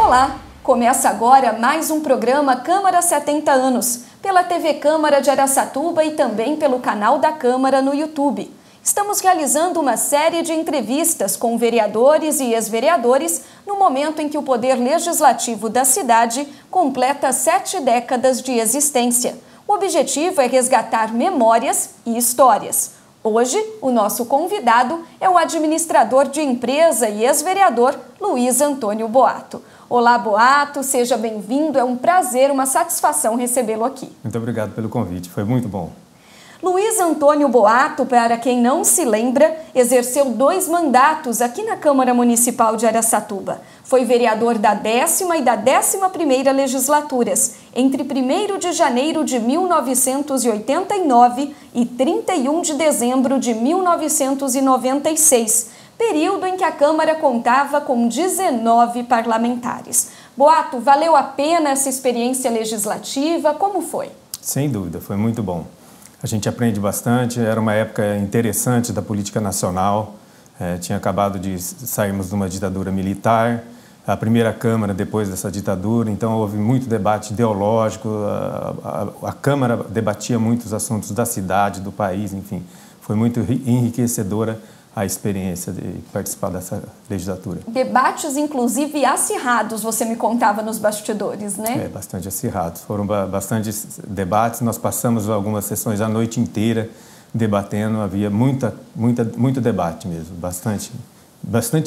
Olá! Começa agora mais um programa Câmara 70 anos, pela TV Câmara de Araçatuba e também pelo canal da Câmara no YouTube. Estamos realizando uma série de entrevistas com vereadores e ex-vereadores no momento em que o Poder Legislativo da cidade completa 7 décadas de existência. O objetivo é resgatar memórias e histórias. Hoje, o nosso convidado é o administrador de empresa e ex-vereador Luiz Antônio Boato. Olá, Boato, seja bem-vindo. É um prazer, uma satisfação recebê-lo aqui. Muito obrigado pelo convite, foi muito bom. Luiz Antônio Boato, para quem não se lembra, exerceu 2 mandatos aqui na Câmara Municipal de Araçatuba. Foi vereador da 10ª e da 11ª legislaturas, entre 1º de janeiro de 1989 e 31 de dezembro de 1996, período em que a Câmara contava com 19 parlamentares. Boato, valeu a pena essa experiência legislativa? Como foi? Sem dúvida, foi muito bom. A gente aprende bastante, era uma época interessante da política nacional, tinha acabado de sairmos de uma ditadura militar, a primeira Câmara depois dessa ditadura, então houve muito debate ideológico, a Câmara debatia muitos assuntos da cidade, do país, enfim, foi muito enriquecedora a experiência de participar dessa legislatura. Debates, inclusive, acirrados, você me contava nos bastidores, né? Bastante acirrados. Foram bastantes debates, nós passamos algumas sessões a noite inteira debatendo, havia muito debate mesmo, bastante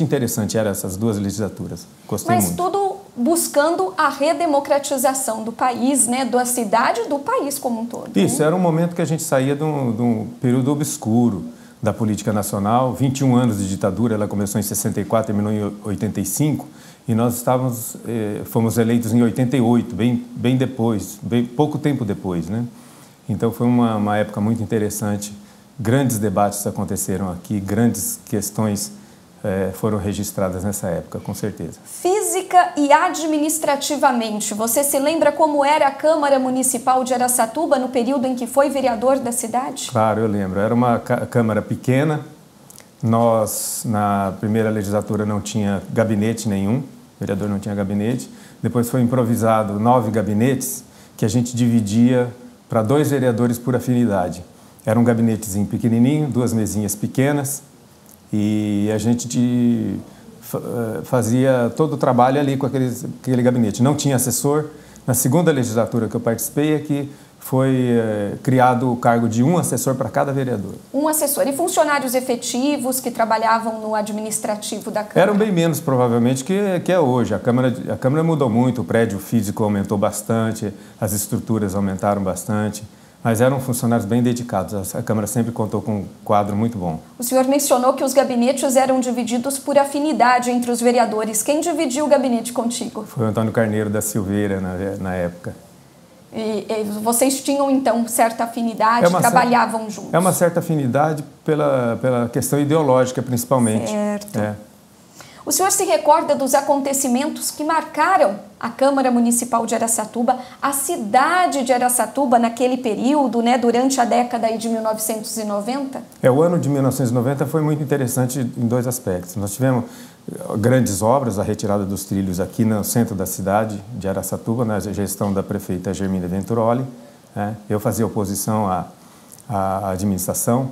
interessante eram essas 2 legislaturas. Gostei muito. Mas tudo buscando a redemocratização do país, né? Da cidade e do país como um todo. Isso, né? era um momento que a gente saía de um período obscuro da política nacional, 21 anos de ditadura, ela começou em 64, terminou em 85, e nós fomos eleitos em 88, bem depois, pouco tempo depois, né? Então foi uma época muito interessante, grandes debates aconteceram aqui, grandes questões foram registradas nessa época, com certeza. Física e administrativamente, você se lembra como era a Câmara Municipal de Araçatuba no período em que foi vereador da cidade? Claro, eu lembro. Era uma Câmara pequena, nós na primeira legislatura não tinha gabinete nenhum, o vereador não tinha gabinete, depois foi improvisado 9 gabinetes que a gente dividia para 2 vereadores por afinidade. Era um gabinetezinho pequenininho, 2 mesinhas pequenas, e a gente fazia todo o trabalho ali com aquele gabinete. Não tinha assessor. Na segunda legislatura que eu participei é que foi criado o cargo de um assessor para cada vereador. Um assessor. E funcionários efetivos que trabalhavam no administrativo da Câmara? Eram bem menos, provavelmente, que é hoje. A Câmara mudou muito, o prédio físico aumentou bastante, as estruturas aumentaram bastante. Mas eram funcionários bem dedicados. A Câmara sempre contou com um quadro muito bom. O senhor mencionou que os gabinetes eram divididos por afinidade entre os vereadores. Quem dividiu o gabinete contigo? Foi o Antônio Carneiro da Silveira, na época. E vocês tinham, então, certa afinidade, trabalhavam juntos? É uma certa afinidade pela questão ideológica, principalmente. Certo. O senhor se recorda dos acontecimentos que marcaram a Câmara Municipal de Araçatuba, a cidade de Araçatuba naquele período, né, durante a década de 1990? O ano de 1990 foi muito interessante em 2 aspectos. Nós tivemos grandes obras, a retirada dos trilhos aqui no centro da cidade de Araçatuba, na gestão da prefeita Germínia Venturoli, né? Eu fazia oposição à administração.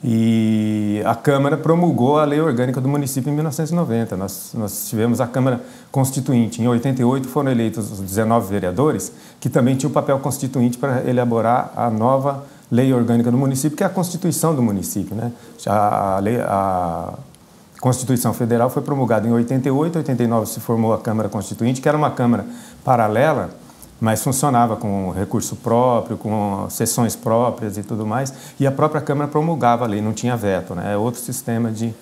E a Câmara promulgou a Lei Orgânica do município em 1990. Nós tivemos a Câmara Constituinte. Em 88 foram eleitos os 19 vereadores, que também tinham o papel constituinte para elaborar a nova Lei Orgânica do município, que é a Constituição do município, né? A Constituição Federal foi promulgada em 88, 89 se formou a Câmara Constituinte, que era uma Câmara paralela, mas funcionava com recurso próprio, com sessões próprias e tudo mais, e a própria Câmara promulgava a lei, não tinha veto, né? É outro sistema de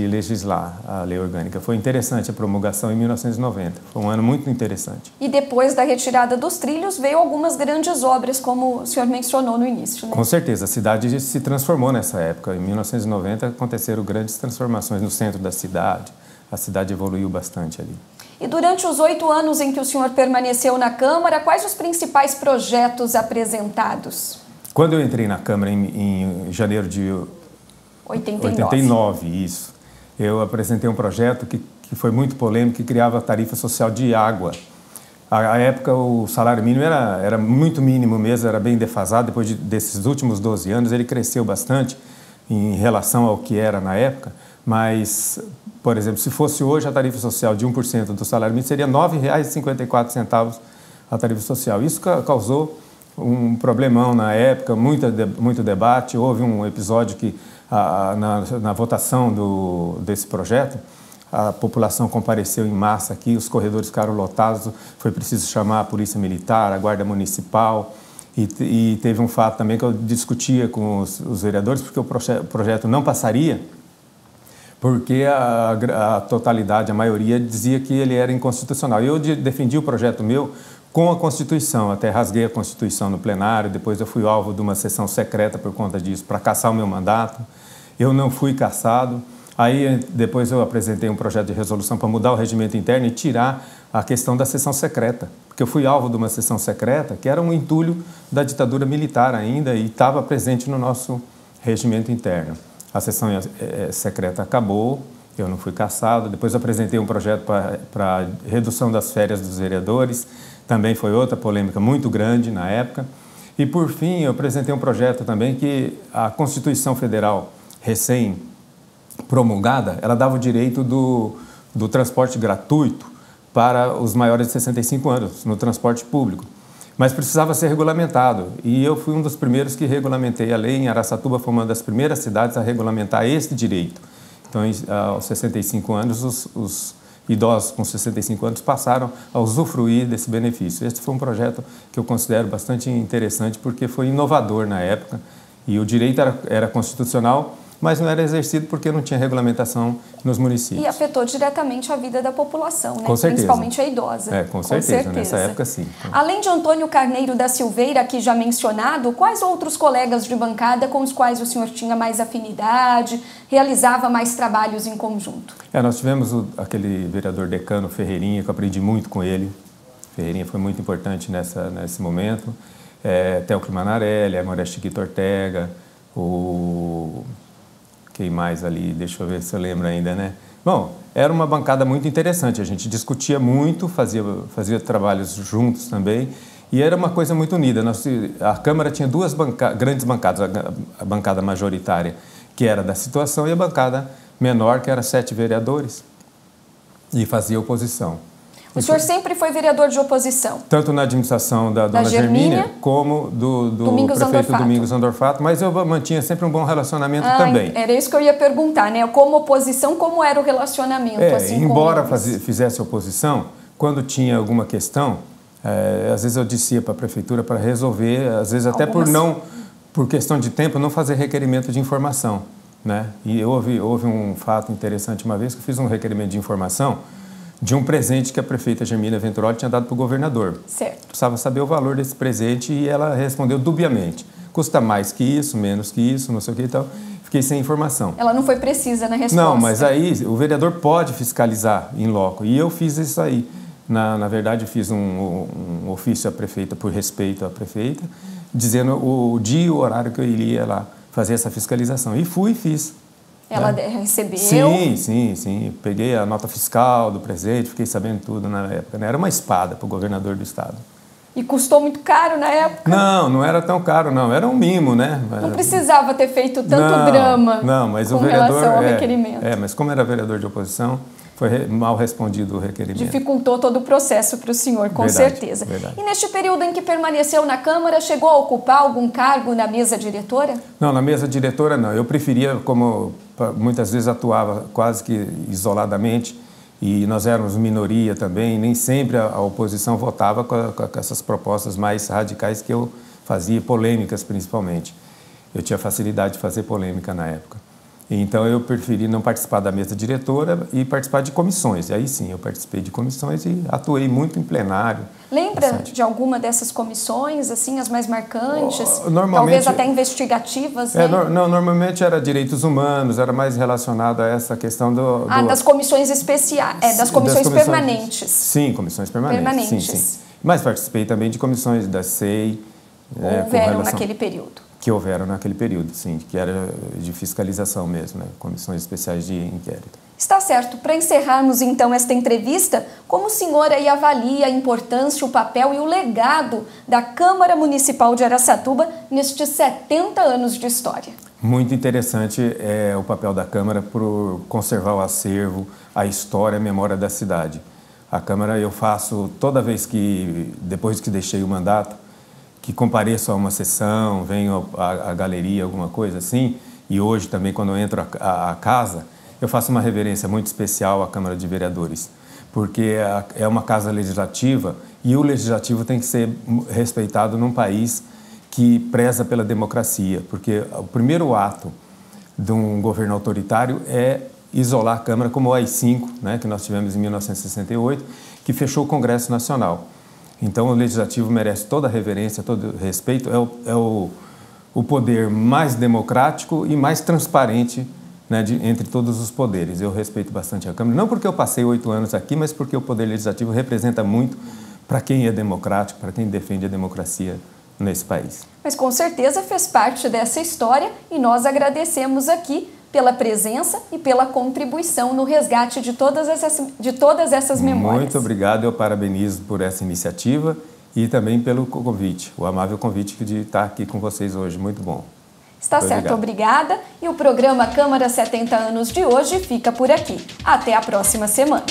legislar a lei orgânica. Foi interessante a promulgação em 1990, foi um ano muito interessante. E depois da retirada dos trilhos veio algumas grandes obras, como o senhor mencionou no início, né? Com certeza, a cidade se transformou nessa época. Em 1990 aconteceram grandes transformações no centro da cidade, a cidade evoluiu bastante ali. E durante os 8 anos em que o senhor permaneceu na Câmara, quais os principais projetos apresentados? Quando eu entrei na Câmara em janeiro de 89, isso. eu apresentei um projeto que foi muito polêmico, que criava a tarifa social de água. À época, o salário mínimo era muito mínimo mesmo, era bem defasado. Depois desses últimos 12 anos, ele cresceu bastante em relação ao que era na época. Mas, por exemplo, se fosse hoje a tarifa social de 1% do salário mínimo, seria R$ 9,54 a tarifa social. Isso causou um problemão na época, muito debate. Houve um episódio que, na votação desse projeto, a população compareceu em massa aqui, os corredores ficaram lotados, foi preciso chamar a polícia militar, a guarda municipal, e teve um fato também que eu discutia com os vereadores, porque o projeto não passaria, porque a totalidade, a maioria, dizia que ele era inconstitucional. E eu defendi o projeto meu com a Constituição, até rasguei a Constituição no plenário, depois eu fui alvo de uma sessão secreta por conta disso, para cassar o meu mandato. Eu não fui cassado. Aí, depois eu apresentei um projeto de resolução para mudar o regimento interno e tirar a questão da sessão secreta, porque eu fui alvo de uma sessão secreta que era um entulho da ditadura militar ainda e estava presente no nosso regimento interno. A sessão secreta acabou, eu não fui cassado. Depois eu apresentei um projeto para redução das férias dos vereadores, também foi outra polêmica muito grande na época. E, por fim, eu apresentei um projeto também que a Constituição Federal recém-promulgada, ela dava o direito do transporte gratuito para os maiores de 65 anos, no transporte público. Mas precisava ser regulamentado, e eu fui um dos primeiros que regulamentei a lei. Em Araçatuba foi uma das primeiras cidades a regulamentar esse direito. Então, aos 65 anos, os idosos com 65 anos passaram a usufruir desse benefício. Esse foi um projeto que eu considero bastante interessante, porque foi inovador na época, e o direito era constitucional, mas não era exercido porque não tinha regulamentação nos municípios. E afetou diretamente a vida da população, né? Com certeza. Principalmente a idosa. Com certeza, nessa época sim. Além de Antônio Carneiro da Silveira, aqui já mencionado, quais outros colegas de bancada com os quais o senhor tinha mais afinidade, realizava mais trabalhos em conjunto? Nós tivemos aquele vereador decano, Ferreirinha, que eu aprendi muito com ele. Ferreirinha foi muito importante nesse momento. Teoclio Manarelli, Amoré Chiquito Ortega, quem mais ali? Deixa eu ver se eu lembro ainda, né? Bom, era uma bancada muito interessante, a gente discutia muito, fazia trabalhos juntos também, e era uma coisa muito unida. A Câmara tinha duas grandes bancadas, a bancada majoritária, que era da situação, e a bancada menor, que era 7 vereadores, e fazia oposição. O senhor sempre foi vereador de oposição? Tanto na administração da dona Germínia, como do prefeito Domingos Andorfato, mas eu mantinha sempre um bom relacionamento também. Era isso que eu ia perguntar, né? Como oposição, como era o relacionamento? Embora fizesse oposição, quando tinha alguma questão, às vezes eu descia para a prefeitura para resolver, às vezes até por questão de tempo, não fazer requerimento de informação, né? E houve um fato interessante uma vez, que eu fiz um requerimento de informação de um presente que a prefeita Germínia Venturoli tinha dado para o governador. Certo. Precisava saber o valor desse presente e ela respondeu dubiamente. Custa mais que isso, menos que isso, não sei o que e tal. Fiquei sem informação. Ela não foi precisa na resposta. Não, mas aí o vereador pode fiscalizar em loco. E eu fiz isso aí. Na verdade, eu fiz um ofício à prefeita, por respeito à prefeita, dizendo o dia e o horário que eu iria lá fazer essa fiscalização. E fui e fiz. Ela recebeu? Sim. Peguei a nota fiscal do presente, fiquei sabendo tudo na época, né? Era uma espada para o governador do estado. E custou muito caro na época? Não era tão caro, não. Era um mimo, né? Não precisava ter feito tanto drama mas com o vereador, relação ao requerimento. Mas como era vereador de oposição, foi mal respondido o requerimento. Dificultou todo o processo para o senhor, com certeza. Verdade. E neste período em que permaneceu na Câmara, chegou a ocupar algum cargo na mesa diretora? Não, na mesa diretora não. Eu preferia, como muitas vezes atuava quase que isoladamente, e nós éramos minoria também, nem sempre a oposição votava com essas propostas mais radicais que eu fazia, polêmicas principalmente. Eu tinha facilidade de fazer polêmica na época. Então, eu preferi não participar da mesa diretora e participar de comissões. E aí sim, eu participei de comissões e atuei muito em plenário. Lembra de alguma dessas comissões, assim, as mais marcantes? Normalmente, talvez até investigativas, né? Normalmente era direitos humanos, era mais relacionado a essa questão das comissões especiais, das comissões permanentes. Sim, comissões permanentes. Sim. Mas participei também de comissões da SEI. Houveram naquele período. Que houveram naquele período, sim, que era de fiscalização mesmo, né? Comissões especiais de inquérito. Está certo. Para encerrarmos então esta entrevista, como o senhor aí avalia a importância, o papel e o legado da Câmara Municipal de Araçatuba nestes 70 anos de história? Muito interessante o papel da Câmara por conservar o acervo, a história, a memória da cidade. A Câmara eu faço toda vez que, depois que deixei o mandato, que compareço a uma sessão, venho à galeria, alguma coisa assim, e hoje também quando eu entro à casa, eu faço uma reverência muito especial à Câmara de Vereadores, porque é uma casa legislativa e o legislativo tem que ser respeitado num país que preza pela democracia, porque o primeiro ato de um governo autoritário é isolar a Câmara, como o AI-5, né, que nós tivemos em 1968, que fechou o Congresso Nacional. Então, o Legislativo merece toda a reverência, todo o respeito, é o poder mais democrático e mais transparente, né, entre todos os poderes. Eu respeito bastante a Câmara, não porque eu passei 8 anos aqui, mas porque o Poder Legislativo representa muito para quem é democrático, para quem defende a democracia nesse país. Mas com certeza fez parte dessa história e nós agradecemos aqui pela presença e pela contribuição no resgate de todas essas memórias. Muito obrigado, eu parabenizo por essa iniciativa e também pelo convite, o amável convite de estar aqui com vocês hoje, muito bom. Está certo, obrigada. E o programa Câmara 70 anos de hoje fica por aqui. Até a próxima semana.